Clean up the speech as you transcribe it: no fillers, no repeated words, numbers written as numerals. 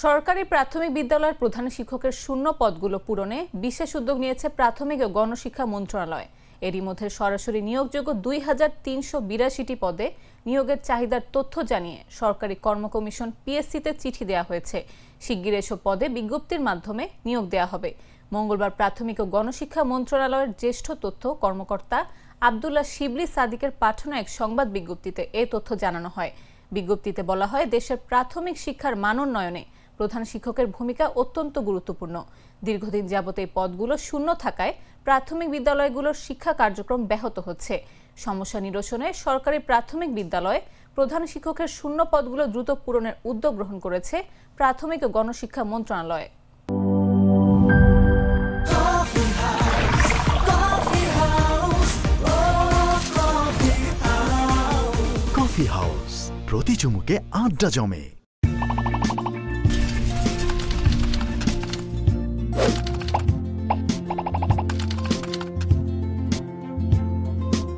সরকারি প্রাথমিক বিদ্যালয়ের প্রধান শিক্ষকের শূন্য পদগুলো পূরণে বিশেষ উদ্যোগ নিয়েছে প্রাথমিক ও গণশিক্ষা মন্ত্রণালয়। এরই মধ্যে সরাসরি নিয়োগযোগ্য ২,৩৮২টি পদে নিয়োগের চাহিদার তথ্য জানিয়ে সরকারি কর্ম কমিশন পিএসসিতে চিঠি দেওয়া হয়েছে। শিগগির এসব পদে বিজ্ঞপ্তির মাধ্যমে নিয়োগ দেওয়া হবে। মঙ্গলবার প্রাথমিক ও গণশিক্ষা মন্ত্রণালয়ের জ্যেষ্ঠ তথ্য কর্মকর্তা আব্দুল্লাহ শিবলি সাদিকের পাঠানো এক সংবাদ বিজ্ঞপ্তিতে এই তথ্য জানানো হয়। বিজ্ঞপ্তিতে বলা হয়, দেশের প্রাথমিক শিক্ষার মান উন্নয়নে প্রধান শিক্ষকের ভূমিকা অত্যন্ত গুরুত্বপূর্ণ। দীর্ঘদিন যাবত এই পদগুলো শূন্য থাকায় প্রাথমিক বিদ্যালয়গুলোর শিক্ষা কার্যক্রম ব্যাহত হচ্ছে। সমস্যা নিরসনে সরকারি প্রাথমিক বিদ্যালয়ে প্রধান শিক্ষকের শূন্য পদগুলো দ্রুত পূরণের উদ্যোগ গ্রহণ করেছে প্রাথমিক ও গণশিক্ষা মন্ত্রণালয়। কফি হাউস, প্রতি চুমুকে আড্ডা জমে।